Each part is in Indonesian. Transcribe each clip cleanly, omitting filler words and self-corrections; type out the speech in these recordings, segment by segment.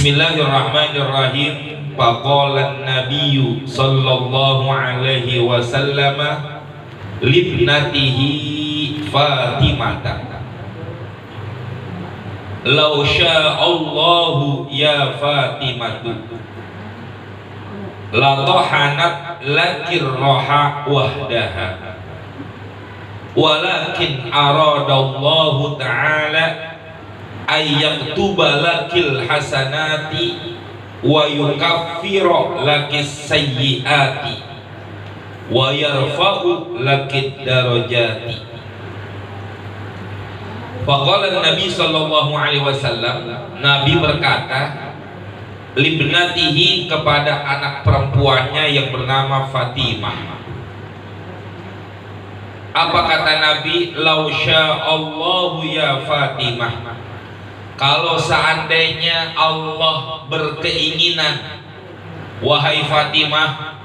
Bismillahirrahmanirrahim. Faqala an-nabiyyu sallallahu alaihi wasallam libnatihi Fatimah, "Law sya'allahu ya Fatimatu la tahanat lakir roha wahdaha, walakin aradallahu ta'ala ayyaktuba lakil hasanati wa yukaffiru lakis sayyiati wa yarfa'u lakid darajati." Faqala Nabi sallallahu alaihi wasallam, Nabi berkata libnatihi kepada anak perempuannya yang bernama Fatimah. Apa kata Nabi? "Lau sya'allahu ya Fatimah, kalau seandainya Allah berkeinginan, wahai Fatimah,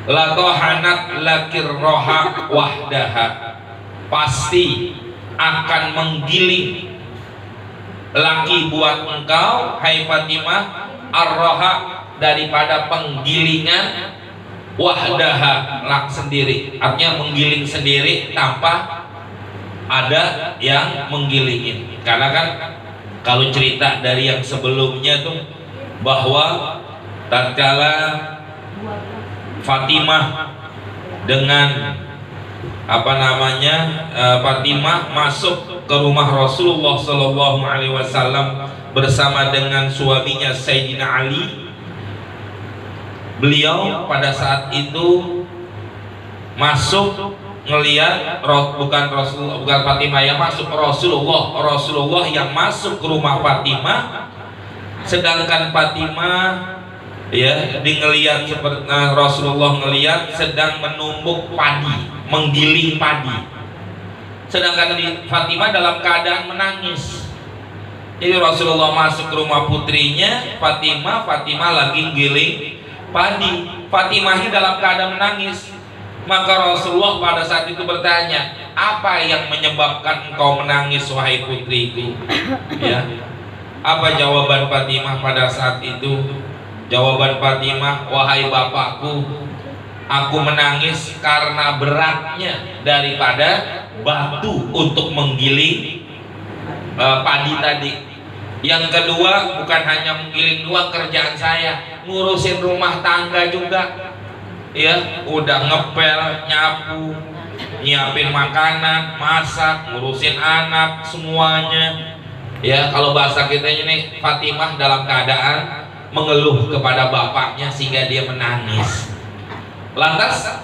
la tahanat lakir roha wahdaha, pasti akan menggiling laki buat engkau, hai Fatimah, ar-roha, daripada penggilingan, wahdaha, lak sendiri, artinya menggiling sendiri tanpa ada yang menggilingin. Karena kan kalau cerita dari yang sebelumnya tuh bahwa tatkala Fatimah dengan Fatimah masuk ke rumah Rasulullah Sallallahu Alaihi Wasallam bersama dengan suaminya Sayyidina Ali. Beliau pada saat itu masuk ngelihat bukan Fatimah yang masuk, Rasulullah yang masuk ke rumah Fatimah, sedangkan Fatimah ngelihat seperti Rasulullah ngelihat sedang menumbuk padi, menggiling padi, sedangkan Fatimah dalam keadaan menangis. Jadi Rasulullah masuk ke rumah putrinya Fatimah lagi giling padi, Fatimahnya dalam keadaan menangis. Maka Rasulullah pada saat itu bertanya, "Apa yang menyebabkan engkau menangis, wahai putriku?" Ya, apa jawaban Fatimah pada saat itu? Jawaban Fatimah, "Wahai bapakku, aku menangis karena beratnya daripada batu untuk menggiling padi tadi. Yang kedua, bukan hanya menggiling doang, kerjaan saya ngurusin rumah tangga juga. Ya, udah ngepel, nyapu, nyiapin makanan, masak, ngurusin anak, semuanya." Ya, kalau bahasa kita ini Fatimah dalam keadaan mengeluh kepada bapaknya sehingga dia menangis. Lantas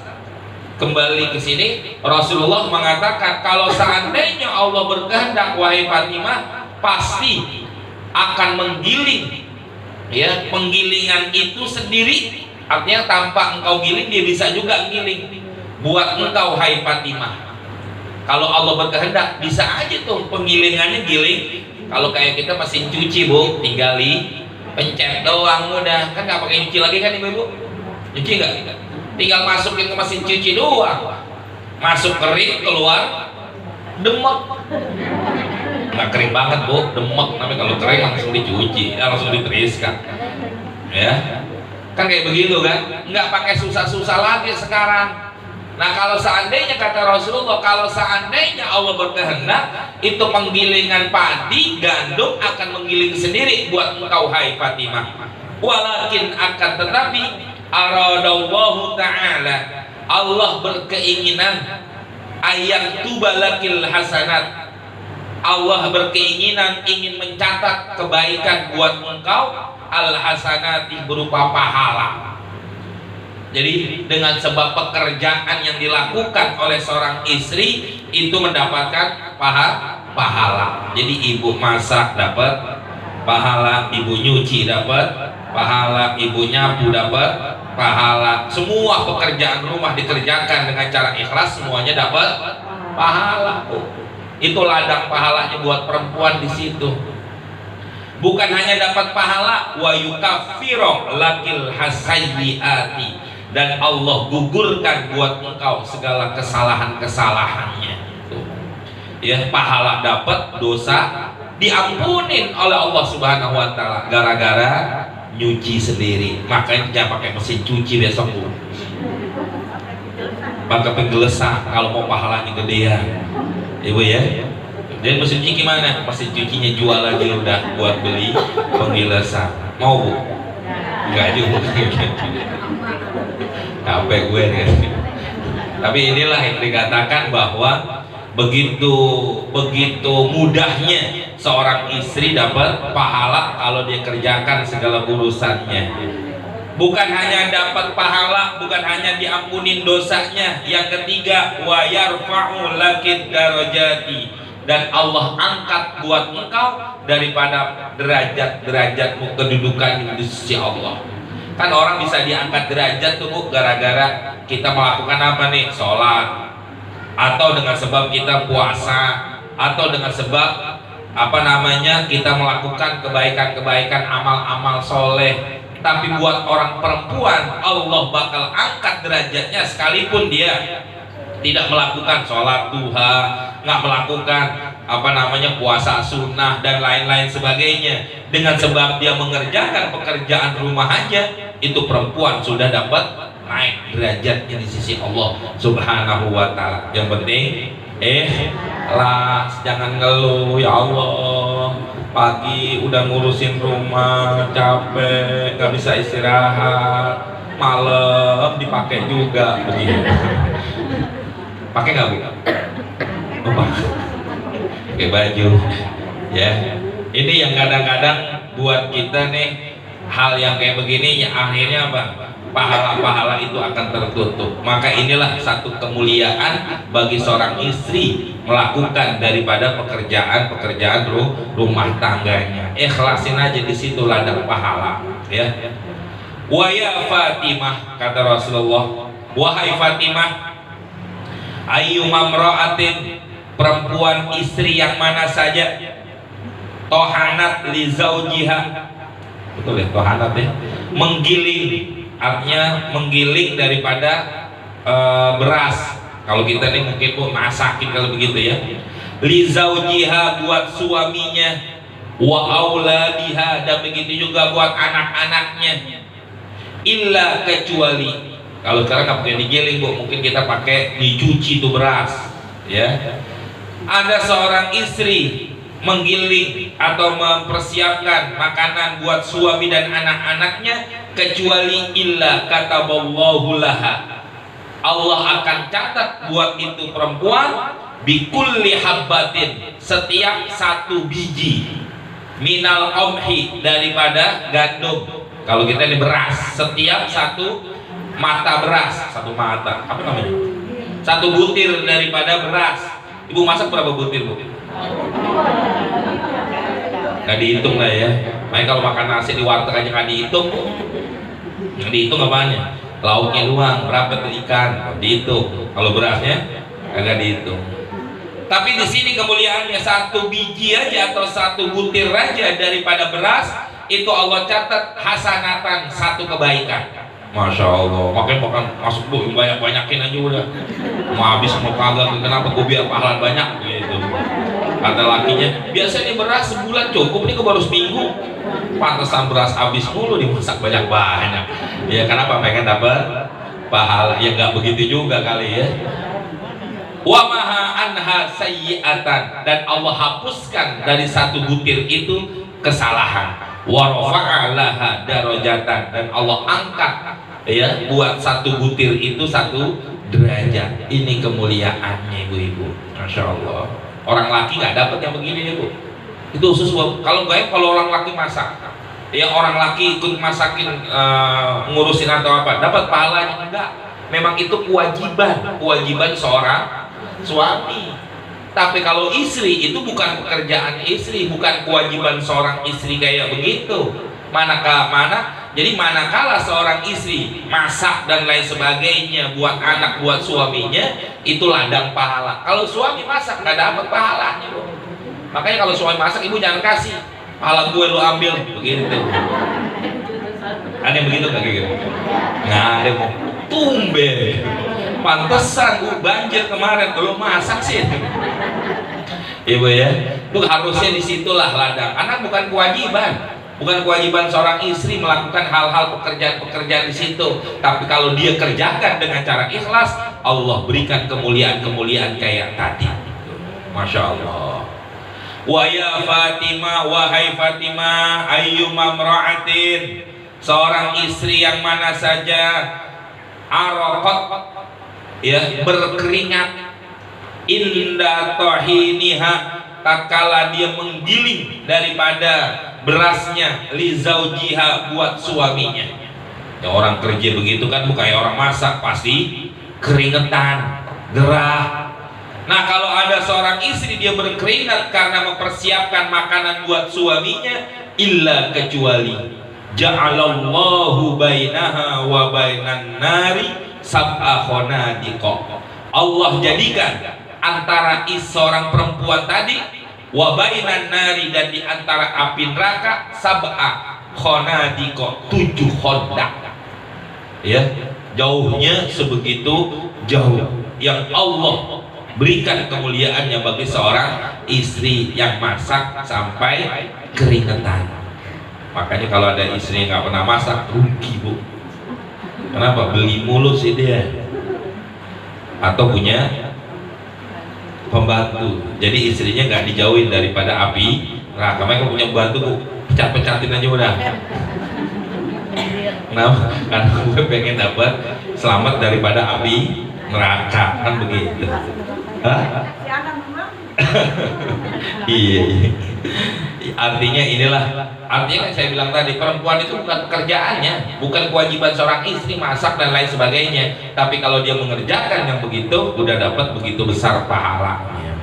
kembali ke sini, Rasulullah mengatakan kalau seandainya Allah berkehendak, wahai Fatimah, pasti akan menggiling. Ya, penggilingan itu sendiri, artinya tanpa engkau giling dia bisa juga giling buat engkau, hai Fatimah. Kalau Allah berkehendak bisa aja tuh penggilingannya giling. Kalau kayak kita mesin cuci, Bu, tinggal pencet doang udah, kan nggak pakai nyuci lagi kan ibu-ibu? Nyuci nggak? Tinggal masukin ke mesin cuci doang, masuk kering, keluar demek. Nggak kering banget, Bu, demek. Namanya kalau kering langsung dicuci, langsung ditiriskan. Ya, kan kayak begitu kan? Nggak pakai susah-susah lagi sekarang. Nah, kalau seandainya kata Rasulullah, kalau seandainya Allah berkehendak, itu penggilingan padi, gandum akan menggiling sendiri buat engkau, hai Fatimah. Walakin akan tetapi aradallahu ta'ala, Allah berkeinginan ayyaktuba lakil hasanat, Allah berkeinginan ingin mencatat kebaikan buat engkau, al hasanati, berupa pahala. Jadi dengan sebab pekerjaan yang dilakukan oleh seorang istri itu mendapatkan pahala. Jadi ibu masak dapat pahala, ibu nyuci dapat pahala, ibu nyapu dapat pahala. Semua pekerjaan rumah dikerjakan dengan cara ikhlas, semuanya dapat pahala. Itu ladang pahalanya buat perempuan di situ. Bukan hanya dapat pahala, wa yukaffiru lakil hasayyiati, dan Allah gugurkan buat engkau segala kesalahan-kesalahannya. Ya, pahala dapat, dosa diampunin oleh Allah Subhanahu wa taala gara-gara nyuci sendiri. Makanya jangan pakai mesin cuci besok Bu, pakai penggelesak kalau mau pahalanya gedean Ibu ya. Dan mesin cuci gimana? Mesin cucinya jual aja udah buat beli penggelesak. Mau Bu? Enggak juga. Capek gue kan. Tapi inilah yang dikatakan bahwa begitu mudahnya seorang istri dapat pahala kalau dia kerjakan segala urusannya. Bukan hanya dapat pahala, bukan hanya diampunin dosanya. Yang ketiga, wa yarfa'u lakid darajati, dan Allah angkat buat engkau daripada derajat-derajatmu, kedudukan di sisi Allah. Kan orang bisa diangkat derajat tuh Bu, gara-gara kita melakukan apa nih? Sholat, atau dengan sebab kita puasa, atau dengan sebab apa namanya kita melakukan kebaikan-kebaikan, amal-amal soleh. Tapi buat orang perempuan Allah bakal angkat derajatnya sekalipun dia tidak melakukan sholat duha, nggak melakukan apa namanya puasa sunnah dan lain-lain sebagainya. Dengan sebab dia mengerjakan pekerjaan rumah aja, itu perempuan sudah dapat naik derajatnya di sisi Allah Subhanahu wa taala. Yang penting ikhlas, jangan ngeluh, ya Allah pagi udah ngurusin rumah capek nggak bisa istirahat, malam dipakai juga begitu. Pakai nggak Bu? Pakai baju ya. Ini yang kadang-kadang buat kita nih hal yang kayak begini ya, akhirnya apa? Pahala-pahala itu akan tertutup. Maka inilah satu kemuliaan bagi seorang istri melakukan daripada pekerjaan rumah tangganya. Ikhlasin aja di situ ladang pahala ya. Wa ya Fatimah, kata Rasulullah, wahai Fatimah, ayyuma mra'atin, perempuan istri yang mana saja, tohanat li zaujiha, betul ya, tohanat ya, menggiling, artinya menggiling daripada beras. Kalau kita nih mungkin Bu masakin kalau begitu ya. Li zaujiha, buat suaminya, wa auladiha, dan begitu juga buat anak-anaknya. Illa, kecuali, kalau sekarang nggak pakai digiling Bu, mungkin kita pakai dicuci tuh beras ya. Ada seorang istri menggiling atau mempersiapkan makanan buat suami dan anak-anaknya, kecuali illa kataballahu laha, Allah akan catat buat itu perempuan bikulli habbatin, setiap satu biji, minal qamhi, daripada gandum. Kalau kita ini beras, setiap satu mata beras, satu mata apa namanya, satu butir daripada beras. Ibu masak berapa butir Bu? Nggak dihitung lah ya. Makanya kalau makan nasi di warteg aja nggak dihitung, nggak dihitung apanya, lauknya doang, berapa tuh ikan dihitung. Kalau berasnya nggak dihitung. Tapi di sini kemuliaannya satu biji aja atau satu butir aja daripada beras, itu Allah catat hasanatan, satu kebaikan. Masya Allah, makanya makan masuk Bu, banyak-banyakin aja udah. Mau habis mau kagak, kenapa gue biar pahala banyak gitu. Kata lakinya, biasanya beras sebulan cukup, ini kok baru seminggu. Pantesan beras habis mulu, dimasak banyak-banyak. Ya kenapa? Pengen dapat pahala. Ya nggak begitu juga kali ya. Wa maha anha sayyi'atan, dan Allah hapuskan dari satu butir itu kesalahan. Wa rafa'a laha darajatan, dan Allah angkat ya buat satu butir itu satu derajat. Ini kemuliaannya ibu-ibu. Masya Allah. Orang laki nggak dapat yang begini nih Bu. Itu khusus kalau nggak, kalau orang laki masak, ya orang laki ikut masakin, ngurusin atau apa, dapat pahalanya enggak? Memang itu kewajiban seorang suami. Tapi kalau istri itu bukan pekerjaan istri, bukan kewajiban seorang istri kayak begitu. Jadi manakala seorang istri masak dan lain sebagainya buat anak, buat suaminya, itu ladang pahala. Kalau suami masak nggak dapat pahalanya Bu. Makanya kalau suami masak, ibu jangan kasih, pahala gue lu ambil, begitu. Ada yang begitu nggak kayak gitu? Nggak ada Bu. Tumben, pantesan Bu banjir kemarin, belum masak sih. Ibu ya, itu harusnya disitulah ladang. Anak bukan kewajiban seorang istri melakukan hal-hal pekerjaan-pekerjaan di situ. Tapi kalau dia kerjakan dengan cara ikhlas, Allah berikan kemuliaan-kemuliaan kayak tadi. Masya Allah. Wa ya Fatimah, wahai Fatimah, ayyuma mra'atin, seorang istri yang mana saja araqat, ya, berkeringat, inda tahiniha, tatkala dia menggiling daripada berasnya, li zaujiha, buat suaminya. Ya, orang kerja begitu kan bukan kayak orang masak, pasti keringetan, gerah. Nah, kalau ada seorang istri dia berkeringat karena mempersiapkan makanan buat suaminya, illa kecuali ja'alallahu bainaha wa bainan nari sab'a khonadiqa, Allah jadikan antara seorang perempuan tadi wa bainan nari, dan di antara api neraka, sab'a khonadiqa, 7 khodak. Ya, jauhnya sebegitu jauh yang Allah berikan kemuliaannya bagi seorang istri yang masak sampai keringetan. Makanya kalau ada istri yang nggak pernah masak, rugi bu. Kenapa? Beli mulu sih dia. Atau punya pembantu, jadi istrinya nggak dijauhin daripada api neraka. Kalau punya pembantu, bu, pecat-pecatin aja udah. Kenapa? Karena gue pengen dapat selamat daripada api neraka, kan begitu. Hah? Iya. Artinya inilah, artinya kan saya bilang tadi, perempuan itu bukan pekerjaannya, bukan kewajiban seorang istri masak dan lain sebagainya. Tapi kalau dia mengerjakan yang begitu, udah dapat begitu besar pahalanya.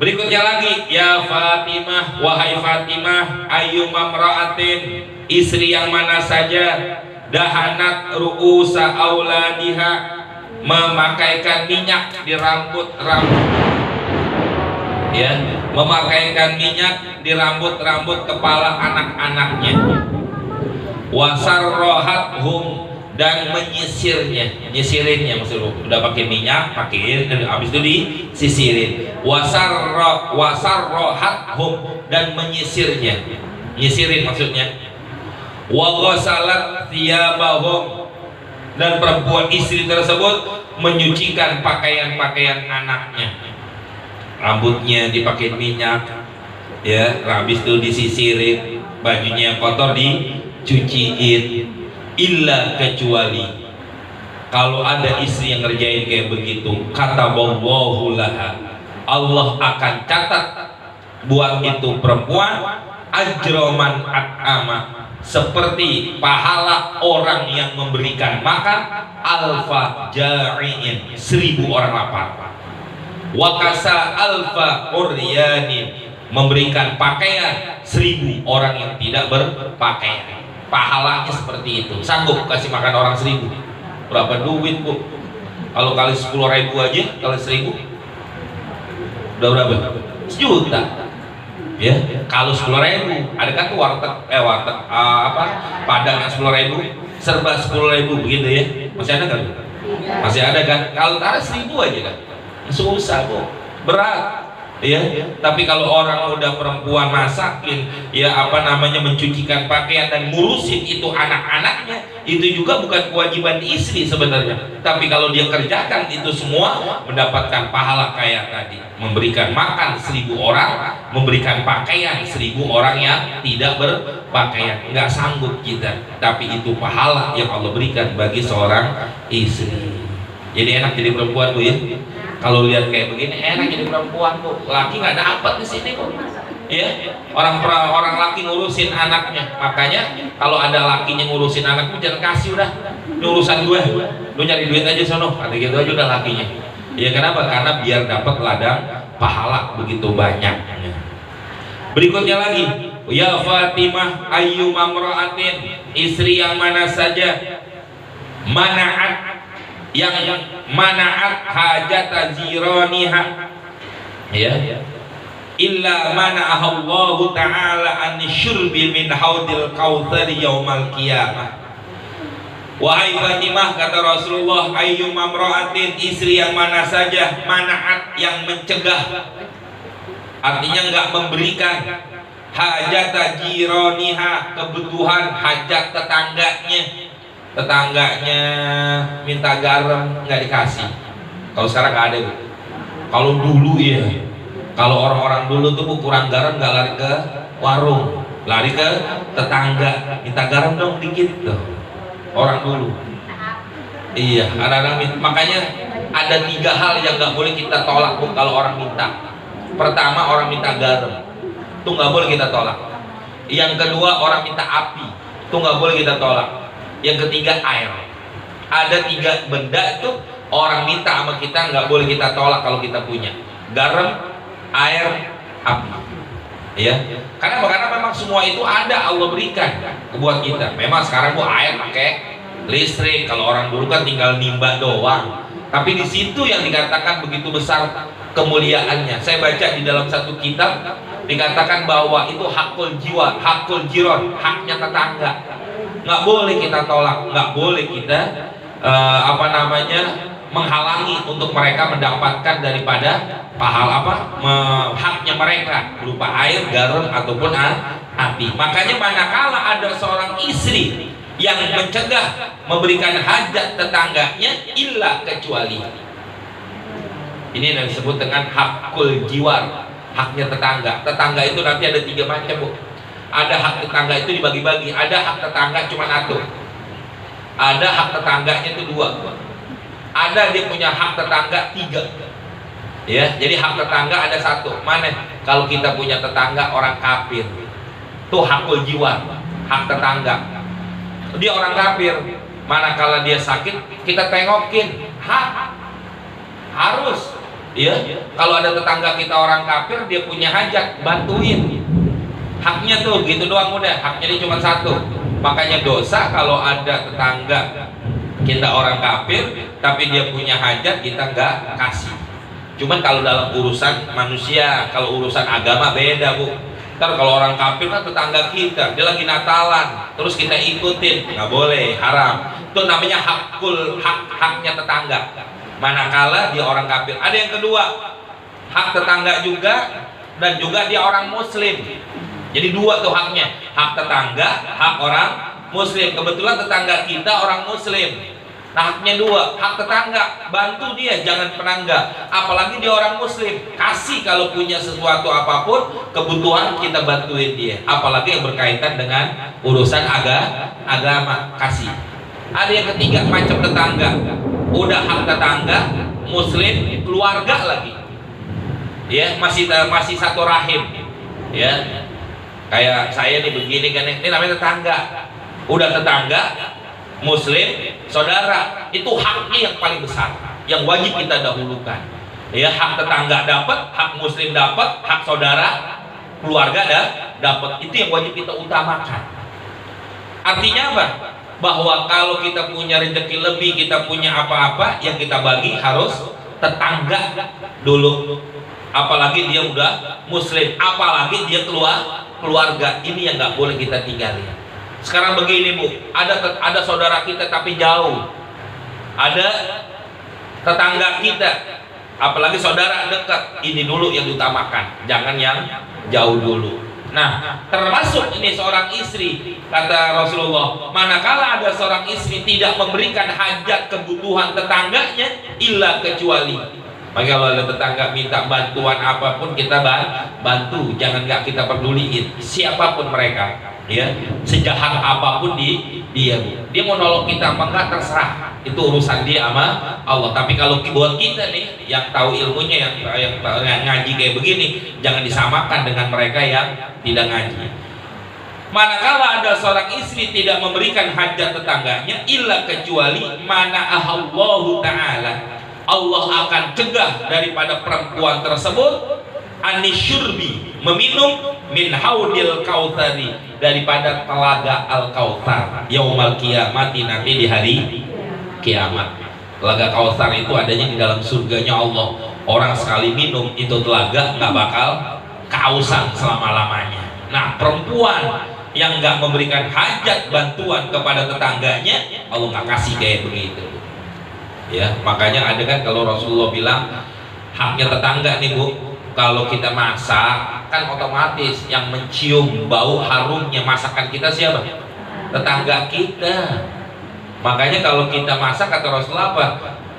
Berikutnya lagi, ya Fatimah, wahai Fatimah, ayyuma mra'atin, istri yang mana saja, dahanat ru'usa auladiha, memakaikan minyak di rambut, ya, memakaikan minyak di rambut kepala anak-anaknya, wasarrohathum, dan nyisirinnya, maksudnya udah pakai minyak, pakaiin, habis itu disisirin, wasarrohathum, dan nyisirin maksudnya, wa ghasalat thiyabahum, dan perempuan istri tersebut menyucikan pakaian-pakaian anaknya, rambutnya dipakai minyak, ya, habis itu disisirin, bajunya yang kotor dicuciin. Illa kecuali kalau ada istri yang ngerjain kayak begitu, kata wallahu laha, Allah akan catat buat itu perempuan ajroman at'ama, seperti pahala orang yang memberikan makan alfa ja'iin, 1000 orang lapar, wakasa alfa uryanin, memberikan pakaian 1000 orang yang tidak berpakaian. Pahalanya seperti itu. Sanggup kasih makan orang 1000? Berapa duit bu? Kalau kali 10.000 aja, kali 1000 udah berapa? 1 juta. Ya, kalau 10.000, ada kan tuh warteg Padang yang 10.000, serba 10.000 begitu ya. Masih ada kan? Masih ada kan? Kalau taruh 1000 aja kan, susah bu, berat. Ya, tapi kalau orang udah perempuan masakin, ya mencucikan pakaian dan ngurusin itu anak-anaknya, itu juga bukan kewajiban istri sebenarnya. Tapi kalau dia kerjakan itu semua, mendapatkan pahala kayak tadi, memberikan makan 1000 orang, memberikan pakaian 1000 orang yang tidak berpakaian. Nggak sanggup kita, tapi itu pahala yang Allah berikan bagi seorang istri. Jadi enak jadi perempuan bu ya. Kalau lihat kayak begini enak jadi perempuan bu. Laki nggak dapat di sini bu. Ya, orang laki ngurusin anaknya. Makanya kalau ada lakinya ngurusin anakmu, jangan kasih, udah ini urusan gue. Lu nyari duit aja sono. Kata gitu aja udah lakinya. Ya kenapa? Karena biar dapat ladang pahala begitu banyak. Berikutnya lagi, ya Fatimah ayyuma mra'atin, istri yang mana saja yang mana'at hajata ziraniha, ya, illa mana'ahallahu ta'ala an syurbi min haudil kautsar yaumal qiyamah. Wahai Fatimah, kata Rasulullah, ayyuma mra'atin, istri yang mana saja mana'at, yang mencegah artinya nggak memberikan hajat jironiha, kebutuhan hajat tetangganya minta garam nggak dikasih. Kalau sekarang nggak ada Bu. Kalau dulu ya, kalau orang-orang dulu tuh Bu, kurang garam nggak lari ke warung, lari ke tetangga, minta garam dong dikit tuh. Orang dulu. Iya, kadang-kadang makanya ada 3 hal yang nggak boleh kita tolak Bu kalau orang minta. Pertama, orang minta garam, itu nggak boleh kita tolak. Yang kedua, orang minta api, itu nggak boleh kita tolak. Yang ketiga, air. Ada 3 benda itu orang minta sama kita nggak boleh kita tolak kalau kita punya. Garam, air, api. Ya, karena memang semua itu ada, Allah berikan buat kita. Memang sekarang Bu air pakai listrik, kalau orang dulu kan tinggal nimba doang. Tapi di situ yang dikatakan begitu besar kemuliaannya. Saya baca di dalam satu kitab dikatakan bahwa itu hakul jiwa, hakul jiron, haknya tetangga. Nggak boleh kita tolak, nggak boleh kita menghalangi untuk mereka mendapatkan daripada haknya mereka berupa air, garam ataupun api. Makanya manakala ada seorang istri yang mencegah memberikan hajat tetangganya, illa kecuali ini yang disebut dengan hakul jiwar, haknya tetangga. Tetangga itu nanti ada 3 macam Bu. Ada hak tetangga itu dibagi-bagi. Ada hak tetangga cuma 1. Ada hak tetangganya itu 2. Ada dia punya hak tetangga 3. Ya, jadi hak tetangga ada 1. Mana? Kalau kita punya tetangga orang kafir, itu hakul jiwar, hak tetangga. Dia orang kafir, manakala dia sakit kita tengokin, harus. Ya, kalau ada tetangga kita orang kafir, dia punya hajat, bantuin. Haknya tuh gitu doang udah, haknya dia cuma 1. Makanya dosa kalau ada tetangga kita orang kafir tapi dia punya hajat kita nggak kasih. Cuman kalau dalam urusan manusia, kalau urusan agama beda Bu. Ntar kalau orang kafir kan tetangga kita, dia lagi Natalan, terus kita ikutin, nggak boleh, haram. Itu namanya haknya tetangga. Manakala dia orang kafir. Ada yang kedua, hak tetangga juga, dan juga dia orang muslim. Jadi 2 tuh haknya, hak tetangga, hak orang muslim. Kebetulan tetangga kita orang muslim, nah haknya 2, hak tetangga, bantu dia, jangan pernah enggak. Apalagi dia orang muslim, kasih kalau punya sesuatu apapun, kebutuhan kita bantuin dia. Apalagi yang berkaitan dengan urusan agama, kasih. Ada yang ketiga macam tetangga, udah hak tetangga, muslim, keluarga lagi. Ya, masih satu rahim. Ya. Kayak saya nih begini kan, ini namanya tetangga. Udah tetangga, muslim, saudara, itu haknya yang paling besar, yang wajib kita dahulukan. Ya, hak tetangga dapat, hak muslim dapat, hak saudara, keluarga dapat. Itu yang wajib kita utamakan. Artinya apa? Bahwa kalau kita punya rezeki lebih, kita punya apa-apa, yang kita bagi harus tetangga dulu. Apalagi dia udah muslim, apalagi dia keluarga, ini yang nggak boleh kita tinggalin. Sekarang begini Bu, ada saudara kita tapi jauh, ada tetangga kita, apalagi saudara dekat, ini dulu yang diutamakan, jangan yang jauh dulu. Nah, termasuk ini seorang istri, kata Rasulullah, manakala ada seorang istri tidak memberikan hajat kebutuhan tetangganya, illa kecuali. Maka kalau ada tetangga minta bantuan apapun kita bantu, jangan nggak kita peduliin siapapun mereka, ya sejahat apapun dia mau nolong kita apa enggak terserah, itu urusan dia sama Allah. Tapi kalau buat kita nih yang tahu ilmunya, yang ngaji kayak begini, jangan disamakan dengan mereka yang tidak ngaji. Manakala ada seorang istri tidak memberikan hajat tetangganya, illa kecuali mana ahallahu ta'ala, Allah akan cegah daripada perempuan tersebut anisyurbi, meminum min haudil kautsari, daripada telaga al-kautsar yaumal kiamati, nanti di hari kiamat. Telaga kautsar itu adanya di dalam surganya Allah. Orang sekali minum itu telaga nggak bakal kehausan selama-lamanya. Nah, perempuan yang nggak memberikan hajat bantuan kepada tetangganya, Allah nggak kasih kayak begitu. Ya, makanya ada kan kalau Rasulullah bilang haknya tetangga nih Bu, Kalau kita masak kan otomatis yang mencium bau harumnya masakan kita siapa? Tetangga kita. Makanya kalau kita masak, kata Rasulullah apa?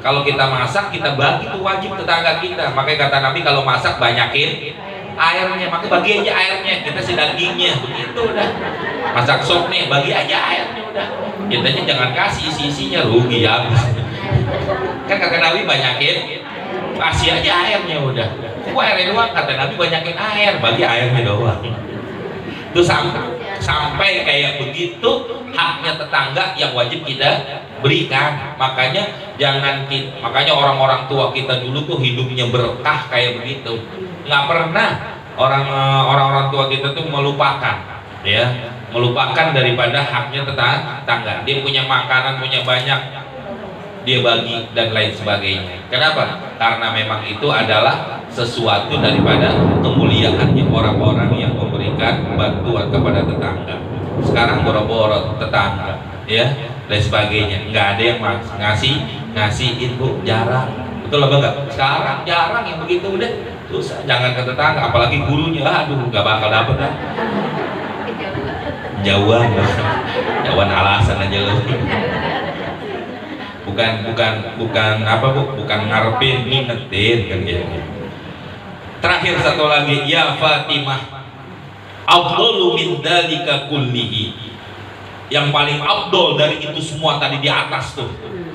Kalau kita masak kita bagi, itu wajib tetangga kita. Makanya kata Nabi kalau masak banyakin airnya, maka bagi aja airnya, kita si dagingnya begitu udah. Masak sop nih, bagi aja airnya udah. Kitanya jangan kasih isi-isinya, rugi habis. Kan kata Nabi banyakin, kasih aja airnya udah. Kok airnya doang, kata Nabi banyakin air, bagi airnya doang. Itu sampai kayak begitu haknya tetangga yang wajib kita berikan. Makanya makanya orang-orang tua kita dulu tuh hidupnya berkah kayak begitu. Nggak pernah orang-orang tua kita tuh melupakan daripada haknya tetangga. Dia punya makanan, punya banyak, dia bagi dan lain sebagainya. Kenapa? Karena memang itu adalah sesuatu daripada kemuliaannya orang-orang yang memberikan bantuan kepada tetangga. Sekarang boro-boro tetangga, ya, dan sebagainya. Nggak ada yang ngasih info, jarang. Betul apa enggak? Sekarang jarang yang begitu, udah susah. Jangan ke tetangga, apalagi gurunya, aduh, nggak bakal dapet dah. Jauhan alasan aja loh. Bukan apa bu? Bukan ngarepin, ngingetin kan gitu. Terakhir satu lagi, ya Fatimah, afdalu min dzalika kullihi. Yang paling afdol dari itu semua tadi di atas tuh,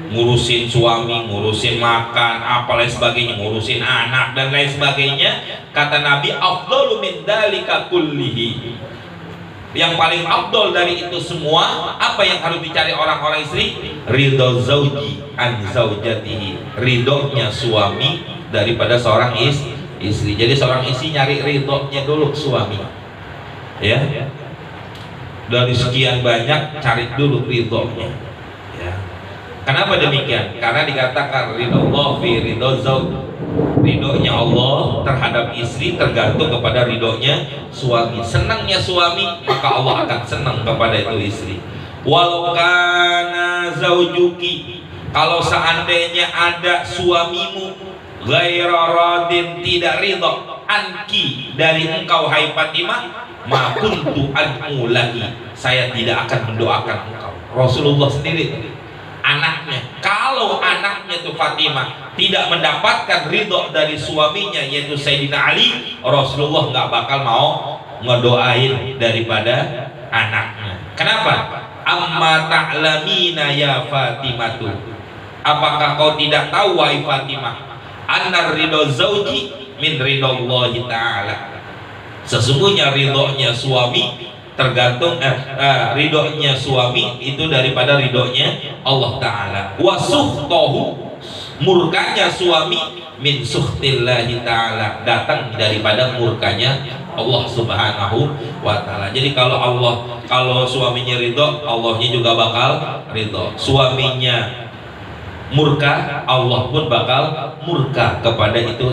ngurusin suami, ngurusin makan, apalah sebagainya, ngurusin anak dan lain sebagainya. Kata Nabi, afdalu min dzalika kullihi. Yang paling afdol dari itu semua, apa yang harus dicari orang-orang istri? Ridho zauji an zaujatihi, ridhonya suami daripada seorang istri. Jadi seorang istri nyari ridhonya dulu suami, ya. Dari sekian banyak cari dulu ridhonya, ya. Kenapa demikian? Karena dikatakan ridho Allah fi ridho zauj, ridhonya Allah terhadap istri tergantung kepada ridhonya suami. Senangnya suami, maka Allah akan senang kepada itu istri. Walau kana zaujuki, kalau seandainya ada suamimu ghaira radin, tidak ridho, anki, dari engkau hai Fatimah, ma kuntu ad'u lagi, saya tidak akan mendoakan engkau. Rasulullah sendiri, anaknya, kalau anaknya itu Fatimah tidak mendapatkan ridho dari suaminya yaitu Sayyidina Ali, Rasulullah nggak bakal mau ngedoain daripada anaknya. Kenapa? Amma ta'lamina ya Fatimah, apakah kau tidak tahu wahai Fatimah, anna ridho zauji min ridhollahi ta'ala, sesungguhnya ridhonya suami tergantung ridhonya suami itu daripada ridhonya Allah Ta'ala. Wa suhtohu, murkanya suami, min suhtillahi Ta'ala, datang daripada murkanya Allah Subhanahu wa Ta'ala. Jadi kalau suaminya ridho, Allahnya juga bakal ridho. Suaminya murka, Allah pun bakal murka kepada itu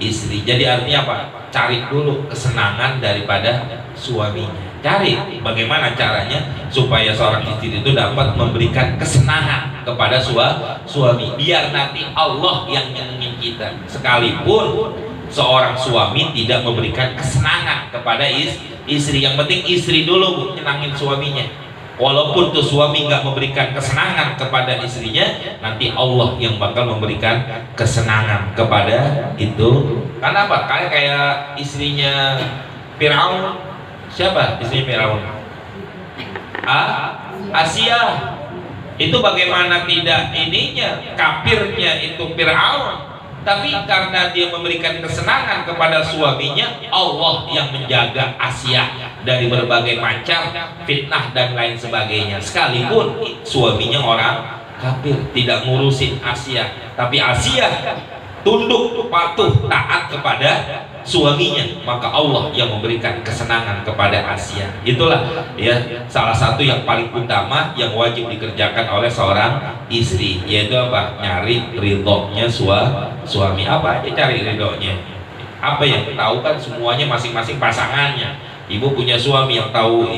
istri. Jadi artinya apa? Cari dulu kesenangan daripada suaminya. Cari bagaimana caranya supaya seorang istri itu dapat memberikan kesenangan kepada suami, biar nanti Allah yang nyenengin kita. Sekalipun seorang suami tidak memberikan kesenangan kepada istri, yang penting istri dulu nyenangin suaminya. Walaupun tuh suami nggak memberikan kesenangan kepada istrinya, nanti Allah yang bakal memberikan kesenangan kepada itu. Karena apa? Kayak istrinya Firaun. Siapa istrinya Firaun? Asia. Itu bagaimana tidak ininya, kafirnya itu Firaun, tapi karena dia memberikan kesenangan kepada suaminya, Allah yang menjaga Asia dari berbagai macam fitnah dan lain sebagainya. Sekalipun suaminya orang kafir, tidak ngurusin Asia, tapi Asia tunduk, patuh, taat kepada suaminya, maka Allah yang memberikan kesenangan kepada Asia. Itulah ya salah satu yang paling utama yang wajib dikerjakan oleh seorang istri, yaitu apa? Nyari ridhonya suami. Apa aja cari ridhonya. Apa yang tahu kan semuanya masing-masing pasangannya. Ibu punya suami, yang tahu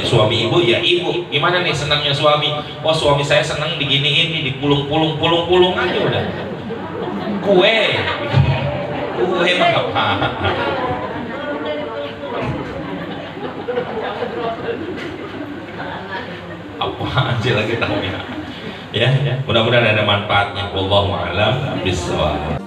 suami ibu ya ibu. Gimana nih senangnya suami? Oh, suami saya senang diginiin, dipulung aja udah. Kue emang apa? Apaan sih lagi tahu ya? Ya, mudah-mudahan ada manfaatnya. Wallahu a'lam bishawab.